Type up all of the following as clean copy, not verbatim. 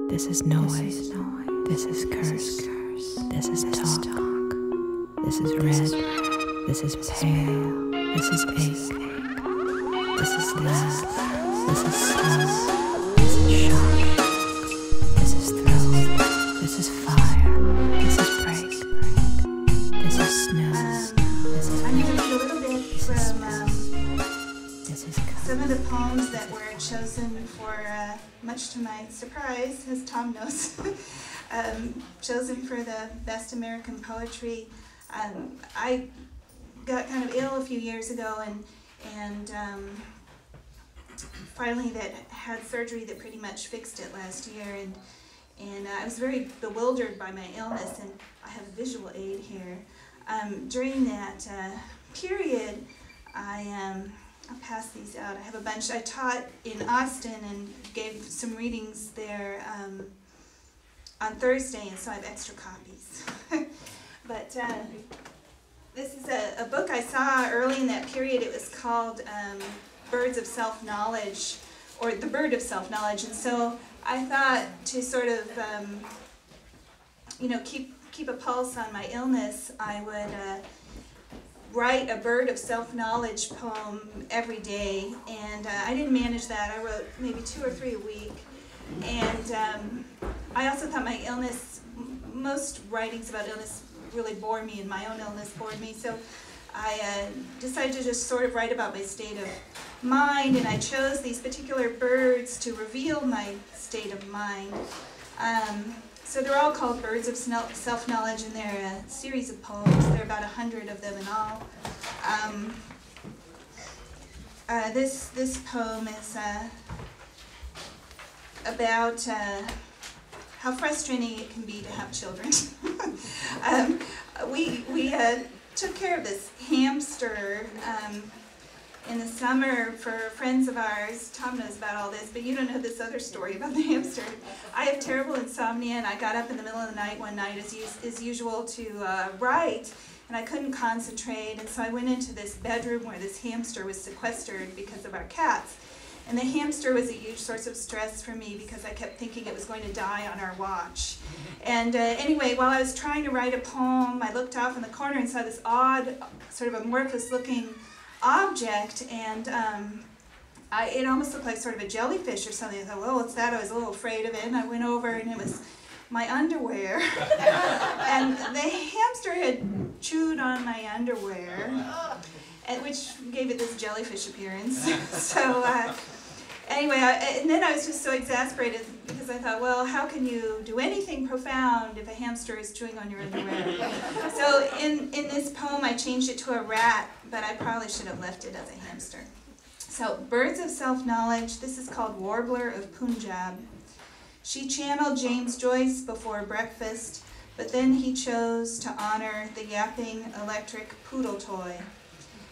This is noise. This is curse. This is talk. This is red. This is pale. This is ache. This is laugh. This is slow. This is shock. This is throw. This is fire. This is break. This is snooze. This is I'm going to read a little bit from some of the poems that were chosen for, much to my surprise, as Tom knows, chosen for the Best American Poetry. I got kind of ill a few years ago and finally had surgery that pretty much fixed it last year, and I was very bewildered by my illness, and I have a visual aid here. During that period, I'll pass these out. I have a bunch. I taught in Austin and gave some readings there on Thursday, and so I have extra copies. But this is a book I saw early in that period. It was called Birds of Self-Knowledge, or The Bird of Self-Knowledge, and so I thought to sort of, keep a pulse on my illness, I would write a bird of self-knowledge poem every day, and I didn't manage that. I wrote maybe 2 or 3 a week, and I also thought my illness, most writings about illness really bore me, and my own illness bored me, so I decided to just sort of write about my state of mind, and I chose these particular birds to reveal my state of mind. So they're all called Birds of Self-Knowledge, and they're a series of poems. There are about 100 of them in all. This poem is about how frustrating it can be to have children. We took care of this hamster in the summer for friends of ours. Tom knows about all this, but you don't know this other story about the hamster. I have terrible insomnia, and I got up in the middle of the night one night as usual to write, and I couldn't concentrate, and so I went into this bedroom where this hamster was sequestered because of our cats. And the hamster was a huge source of stress for me because I kept thinking it was going to die on our watch. And anyway, while I was trying to write a poem, I looked off in the corner and saw this odd, sort of amorphous looking object, and it almost looked like sort of a jellyfish or something. I thought, well, what's that? I was a little afraid of it, and I went over, and it was my underwear. And the hamster had chewed on my underwear, which gave it this jellyfish appearance. So anyway, and then I was just so exasperated because I thought, well, how can you do anything profound if a hamster is chewing on your underwear? So in this poem, I changed it to a rat, but I probably should have left it as a hamster. So, Birds of Self-Knowledge, this is called Warbler of Punjab. She channeled James Joyce before breakfast, but then he chose to honor the yapping electric poodle toy.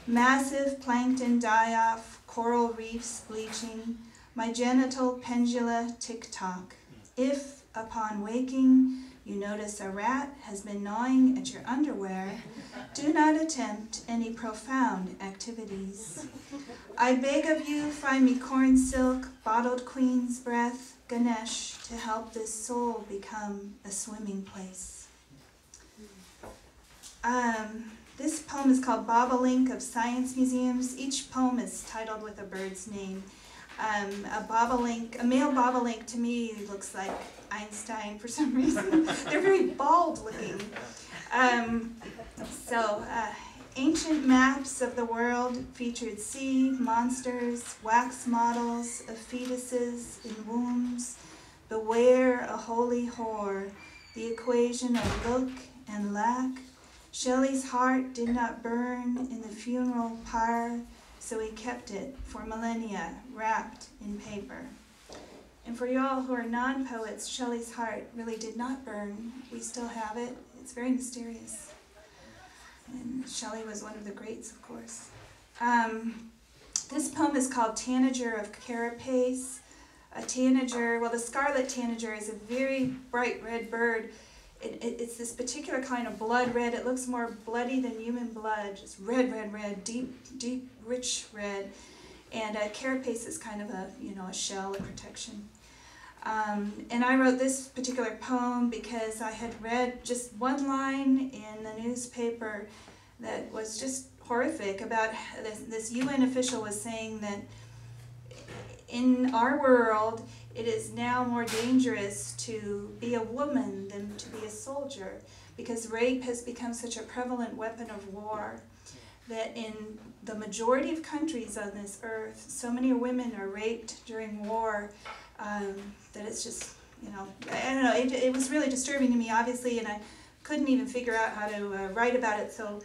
Massive plankton die-off, coral reefs bleaching, my genital pendula tick-tock. If, upon waking, you notice a rat has been gnawing at your underwear, do not attempt any profound activities. I beg of you, find me corn silk, bottled queen's breath, Ganesh, to help this soul become a swimming place. This poem is called Bobolink of Science Museums. Each poem is titled with a bird's name. A male bobolink to me looks like Einstein for some reason. They're very bald looking. Ancient maps of the world featured sea monsters, wax models of fetuses in wombs. Beware a holy whore, the equation of look and lack. Shelley's heart did not burn in the funeral pyre, so he kept it for millennia, wrapped in paper. And for y'all who are non-poets, Shelley's heart really did not burn. We still have it. It's very mysterious. And Shelley was one of the greats, of course. This poem is called Tanager of Carapace. A tanager, well, the scarlet tanager is a very bright red bird. It's this particular kind of blood red. It looks more bloody than human blood, just red, red, red, deep, deep, rich red. And carapace is kind of a shell, a protection. And I wrote this particular poem because I had read just one line in the newspaper that was just horrific about this UN official was saying that in our world it is now more dangerous to be a woman than to be a soldier because rape has become such a prevalent weapon of war that in the majority of countries on this earth, so many women are raped during war that it's just, you know, I don't know, it was really disturbing to me, obviously, and I couldn't even figure out how to write about it, so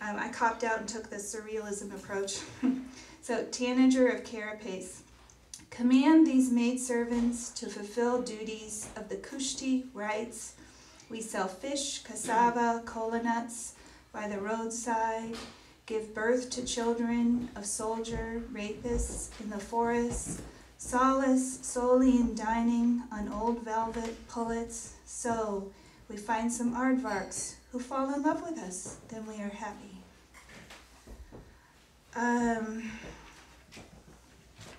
I copped out and took the surrealism approach. So, Tanager of Carapace. Command these maidservants to fulfill duties of the Kushti rites. We sell fish, cassava, cola nuts by the roadside, give birth to children of soldier rapists in the forest, solace solely in dining on old velvet pullets. So we find some aardvarks who fall in love with us, then we are happy.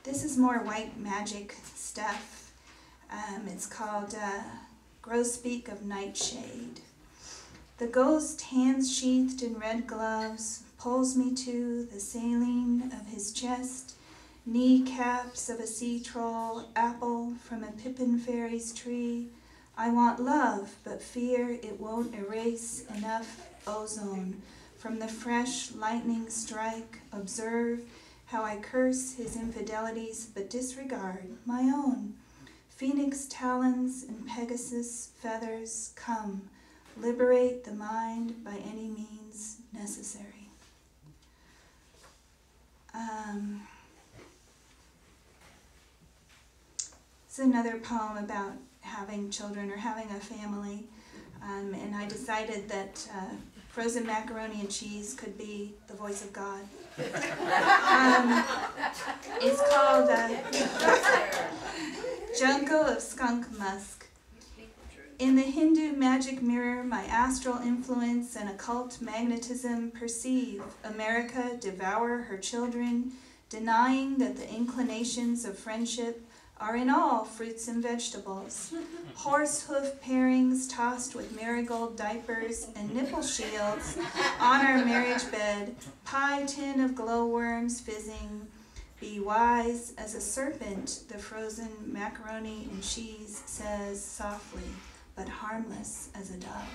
This is more white magic stuff. It's called Grosbeak of Nightshade. The ghost, hands sheathed in red gloves, pulls me to the saline of his chest, kneecaps of a sea troll, apple from a pippin fairy's tree. I want love, but fear it won't erase enough ozone from the fresh lightning strike. Observe how I curse his infidelities, but disregard my own. Phoenix talons and Pegasus feathers, come, liberate the mind by any means necessary. It's another poem about having children or having a family, and I decided that frozen macaroni and cheese could be the voice of God. It's called Junco of Skunk Musk. In the Hindu magic mirror, my astral influence and occult magnetism perceive America devour her children, denying that the inclinations of friendship are in all fruits and vegetables. Horse hoof pairings tossed with marigold diapers and nipple shields on our marriage bed, pie tin of glowworms fizzing. Be wise as a serpent, the frozen macaroni and cheese says softly, but harmless as a dove.